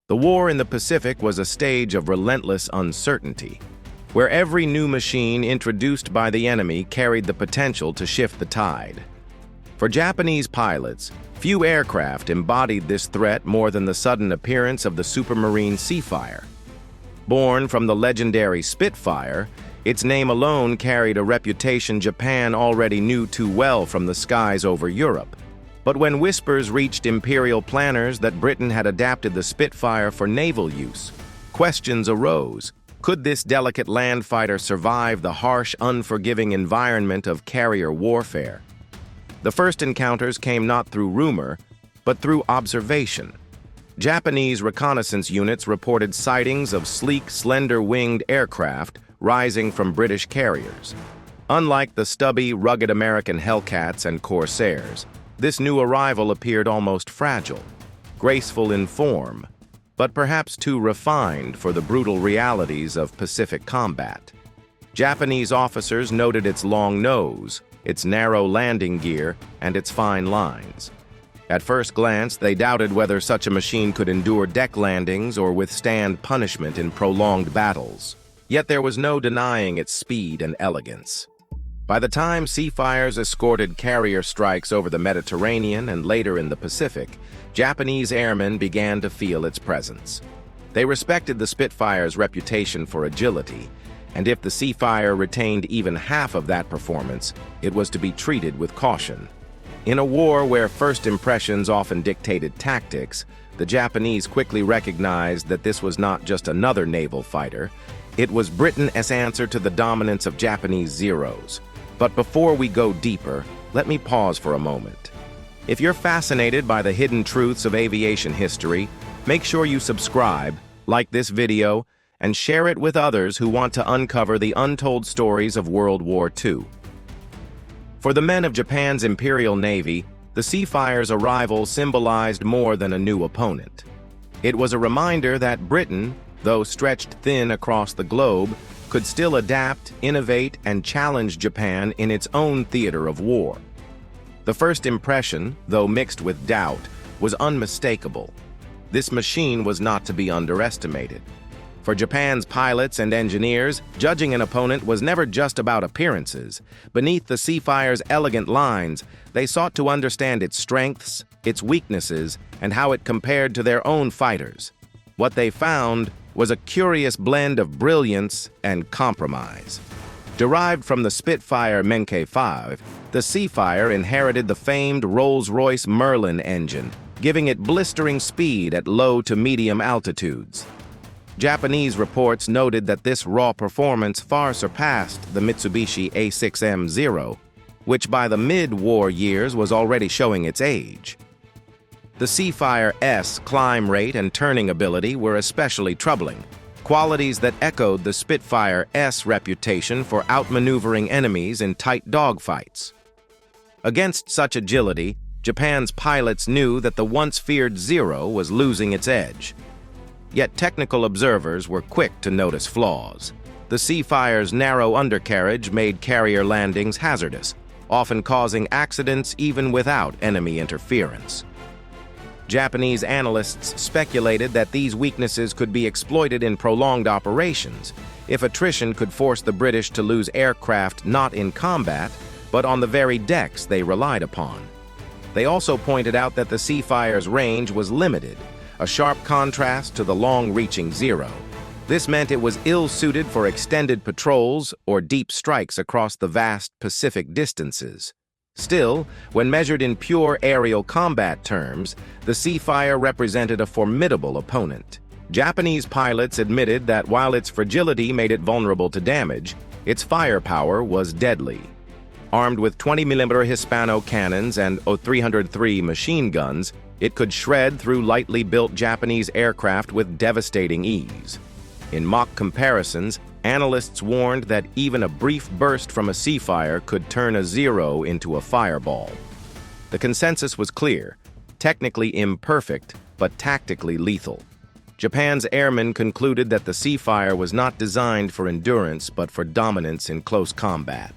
The war in the Pacific was a stage of relentless uncertainty, where every new machine introduced by the enemy carried the potential to shift the tide. For Japanese pilots, few aircraft embodied this threat more than the sudden appearance of the Supermarine Seafire. Born from the legendary Spitfire, its name alone carried a reputation Japan already knew too well from the skies over Europe. But when whispers reached imperial planners that Britain had adapted the Spitfire for naval use, questions arose. Could this delicate land fighter survive the harsh, unforgiving environment of carrier warfare? The first encounters came not through rumor, but through observation. Japanese reconnaissance units reported sightings of sleek, slender-winged aircraft rising from British carriers. Unlike the stubby, rugged American Hellcats and Corsairs, this new arrival appeared almost fragile, graceful in form, but perhaps too refined for the brutal realities of Pacific combat. Japanese officers noted its long nose, its narrow landing gear, and its fine lines. At first glance, they doubted whether such a machine could endure deck landings or withstand punishment in prolonged battles. Yet there was no denying its speed and elegance. By the time Seafires escorted carrier strikes over the Mediterranean and later in the Pacific, Japanese airmen began to feel its presence. They respected the Spitfire's reputation for agility, and if the Seafire retained even half of that performance, it was to be treated with caution. In a war where first impressions often dictated tactics, the Japanese quickly recognized that this was not just another naval fighter, it was Britain's answer to the dominance of Japanese Zeros. But before we go deeper, let me pause for a moment. If you're fascinated by the hidden truths of aviation history, make sure you subscribe, like this video, and share it with others who want to uncover the untold stories of World War II. For the men of Japan's Imperial Navy, the Seafire's arrival symbolized more than a new opponent. It was a reminder that Britain, though stretched thin across the globe, could still adapt, innovate, and challenge Japan in its own theater of war. The first impression, though mixed with doubt, was unmistakable. This machine was not to be underestimated. For Japan's pilots and engineers, judging an opponent was never just about appearances. Beneath the Seafire's elegant lines, they sought to understand its strengths, its weaknesses, and how it compared to their own fighters. What they found was a curious blend of brilliance and compromise. Derived from the Spitfire Menkei 5, the Seafire inherited the famed Rolls-Royce Merlin engine, giving it blistering speed at low to medium altitudes. Japanese reports noted that this raw performance far surpassed the Mitsubishi A6M0, which by the mid-war years was already showing its age. The Seafire's climb rate and turning ability were especially troubling, qualities that echoed the Spitfire's reputation for outmaneuvering enemies in tight dogfights. Against such agility, Japan's pilots knew that the once-feared Zero was losing its edge. Yet technical observers were quick to notice flaws. The Seafire's narrow undercarriage made carrier landings hazardous, often causing accidents even without enemy interference. Japanese analysts speculated that these weaknesses could be exploited in prolonged operations if attrition could force the British to lose aircraft not in combat, but on the very decks they relied upon. They also pointed out that the Seafire's range was limited, a sharp contrast to the long-reaching Zero. This meant it was ill-suited for extended patrols or deep strikes across the vast Pacific distances. Still, when measured in pure aerial combat terms, the Seafire represented a formidable opponent. Japanese pilots admitted that while its fragility made it vulnerable to damage, its firepower was deadly. Armed with 20mm Hispano cannons and O-303 machine guns, it could shred through lightly built Japanese aircraft with devastating ease. In mock comparisons, analysts warned that even a brief burst from a Seafire could turn a Zero into a fireball. The consensus was clear: technically imperfect, but tactically lethal. Japan's airmen concluded that the Seafire was not designed for endurance, but for dominance in close combat.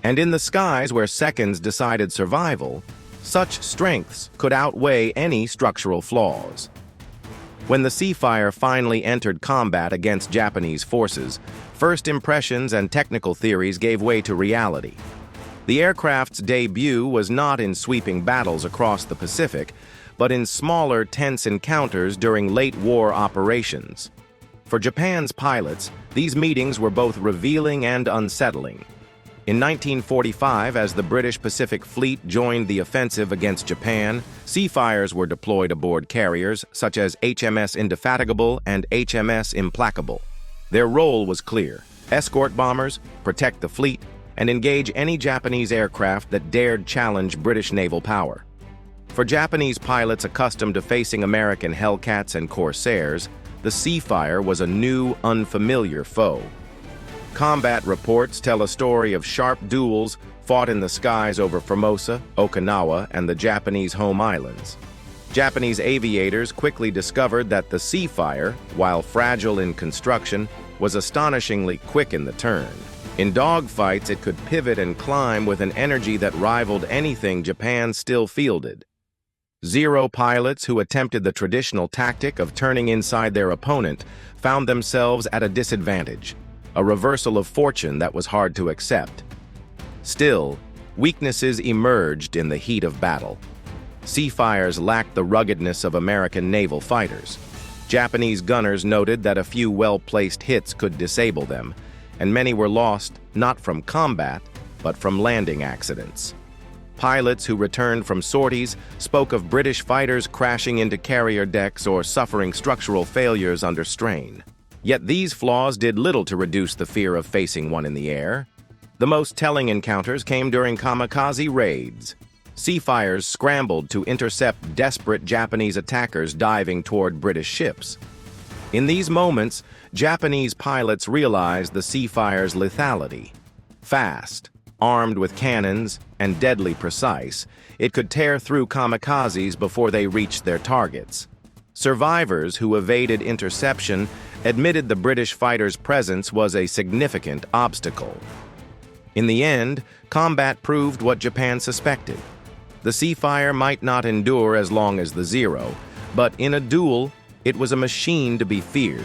And in the skies where seconds decided survival, such strengths could outweigh any structural flaws. When the Seafire finally entered combat against Japanese forces, first impressions and technical theories gave way to reality. The aircraft's debut was not in sweeping battles across the Pacific, but in smaller, tense encounters during late-war operations. For Japan's pilots, these meetings were both revealing and unsettling. In 1945, as the British Pacific Fleet joined the offensive against Japan, Seafires were deployed aboard carriers such as HMS Indefatigable and HMS Implacable. Their role was clear: escort bombers, protect the fleet, and engage any Japanese aircraft that dared challenge British naval power. For Japanese pilots accustomed to facing American Hellcats and Corsairs, the Seafire was a new, unfamiliar foe. Combat reports tell a story of sharp duels fought in the skies over Formosa, Okinawa, and the Japanese home islands. Japanese aviators quickly discovered that the Seafire, while fragile in construction, was astonishingly quick in the turn. In dogfights, it could pivot and climb with an energy that rivaled anything Japan still fielded. Zero pilots who attempted the traditional tactic of turning inside their opponent found themselves at a disadvantage, a reversal of fortune that was hard to accept. Still, weaknesses emerged in the heat of battle. Seafires lacked the ruggedness of American naval fighters. Japanese gunners noted that a few well-placed hits could disable them, and many were lost not from combat, but from landing accidents. Pilots who returned from sorties spoke of British fighters crashing into carrier decks or suffering structural failures under strain. Yet these flaws did little to reduce the fear of facing one in the air. The most telling encounters came during kamikaze raids. Seafires scrambled to intercept desperate Japanese attackers diving toward British ships. In these moments, Japanese pilots realized the Seafire's lethality. Fast, armed with cannons, and deadly precise, it could tear through kamikazes before they reached their targets. Survivors who evaded interception admitted the British fighter's presence was a significant obstacle. In the end, combat proved what Japan suspected. The Seafire might not endure as long as the Zero, but in a duel, it was a machine to be feared.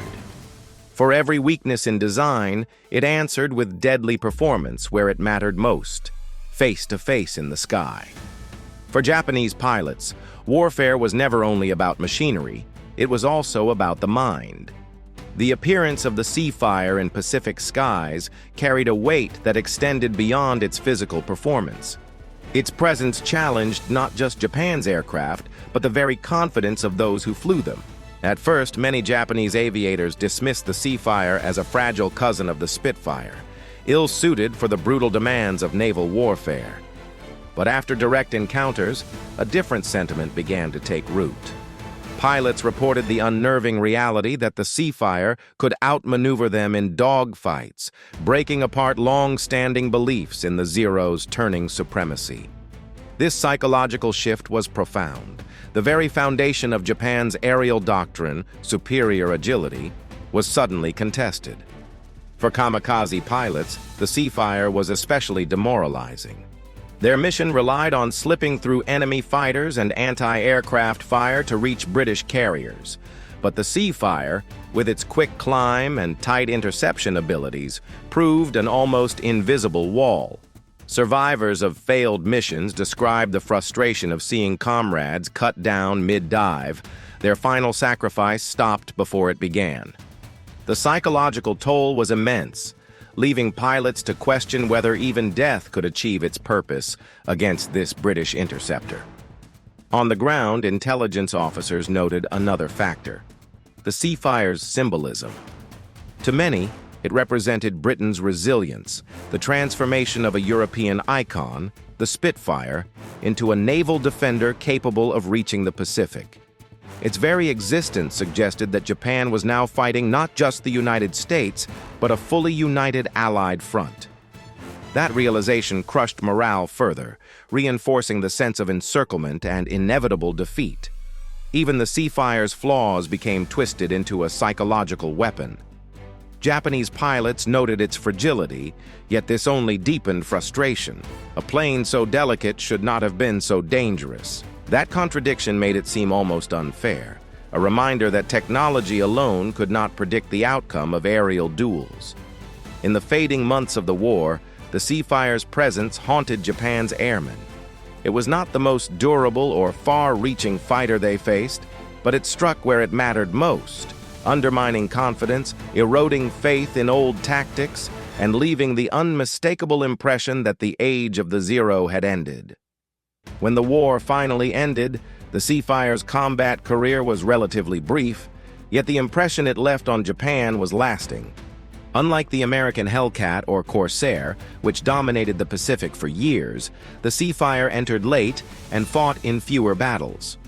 For every weakness in design, it answered with deadly performance where it mattered most, face to face in the sky. For Japanese pilots, warfare was never only about machinery, it was also about the mind. The appearance of the Seafire in Pacific skies carried a weight that extended beyond its physical performance. Its presence challenged not just Japan's aircraft, but the very confidence of those who flew them. At first, many Japanese aviators dismissed the Seafire as a fragile cousin of the Spitfire, ill-suited for the brutal demands of naval warfare. But after direct encounters, a different sentiment began to take root. Pilots reported the unnerving reality that the Seafire could outmaneuver them in dogfights, breaking apart long-standing beliefs in the Zero's turning supremacy. This psychological shift was profound. The very foundation of Japan's aerial doctrine, superior agility, was suddenly contested. For kamikaze pilots, the Seafire was especially demoralizing. Their mission relied on slipping through enemy fighters and anti-aircraft fire to reach British carriers. But the Seafire, with its quick climb and tight interception abilities, proved an almost invisible wall. Survivors of failed missions described the frustration of seeing comrades cut down mid-dive. Their final sacrifice stopped before it began. The psychological toll was immense, leaving pilots to question whether even death could achieve its purpose against this British interceptor. On the ground, intelligence officers noted another factor: the Seafire's symbolism. To many, it represented Britain's resilience, the transformation of a European icon, the Spitfire, into a naval defender capable of reaching the Pacific. Its very existence suggested that Japan was now fighting not just the United States, but a fully united Allied front. That realization crushed morale further, reinforcing the sense of encirclement and inevitable defeat. Even the Seafire's flaws became twisted into a psychological weapon. Japanese pilots noted its fragility, yet this only deepened frustration. A plane so delicate should not have been so dangerous. That contradiction made it seem almost unfair. a reminder that technology alone could not predict the outcome of aerial duels. In the fading months of the war, the Seafire's presence haunted Japan's airmen. It was not the most durable or far-reaching fighter they faced, but it struck where it mattered most, undermining confidence, eroding faith in old tactics, and leaving the unmistakable impression that the age of the Zero had ended. When the war finally ended, the Seafire's combat career was relatively brief, yet the impression it left on Japan was lasting. Unlike the American Hellcat or Corsair, which dominated the Pacific for years, the Seafire entered late and fought in fewer battles.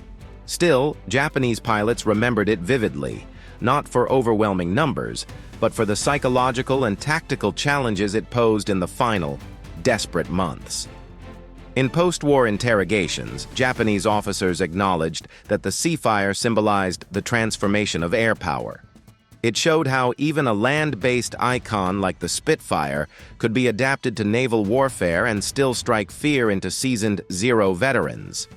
Still, Japanese pilots remembered it vividly, not for overwhelming numbers, but for the psychological and tactical challenges it posed in the final, desperate months. In post-war interrogations, Japanese officers acknowledged that the Seafire symbolized the transformation of air power. It showed how even a land-based icon like the Spitfire could be adapted to naval warfare and still strike fear into seasoned Zero veterans.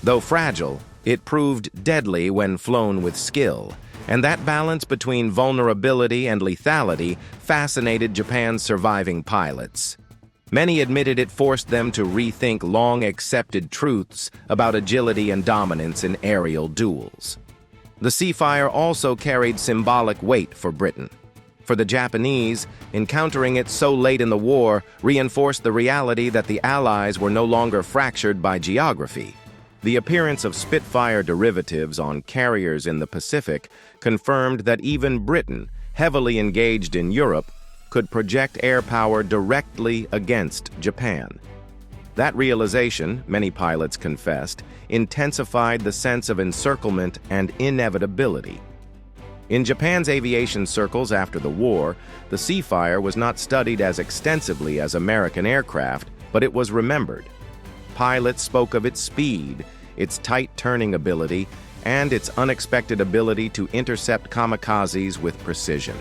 Though fragile, it proved deadly when flown with skill, and that balance between vulnerability and lethality fascinated Japan's surviving pilots. Many admitted it forced them to rethink long-accepted truths about agility and dominance in aerial duels. The Seafire also carried symbolic weight for Britain. For the Japanese, encountering it so late in the war reinforced the reality that the Allies were no longer fractured by geography. The appearance of Spitfire derivatives on carriers in the Pacific confirmed that even Britain, heavily engaged in Europe, could project air power directly against Japan. That realization, many pilots confessed, intensified the sense of encirclement and inevitability. In Japan's aviation circles after the war, the Seafire was not studied as extensively as American aircraft, but it was remembered. Pilots spoke of its speed, its tight turning ability, and its unexpected ability to intercept kamikazes with precision.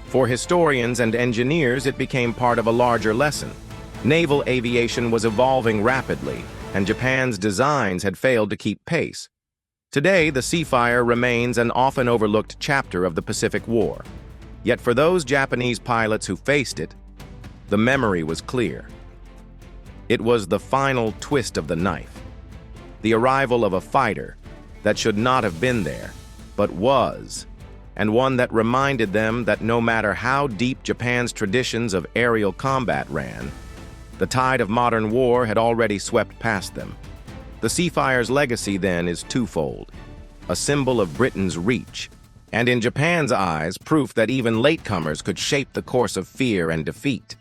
For historians and engineers, it became part of a larger lesson. Naval aviation was evolving rapidly, and Japan's designs had failed to keep pace. Today, the Seafire remains an often overlooked chapter of the Pacific War. Yet for those Japanese pilots who faced it, the memory was clear. It was the final twist of the knife. The arrival of a fighter that should not have been there, but was, and one that reminded them that no matter how deep Japan's traditions of aerial combat ran, the tide of modern war had already swept past them. The Seafire's legacy, then, is twofold: a symbol of Britain's reach, and in Japan's eyes, proof that even latecomers could shape the course of fear and defeat.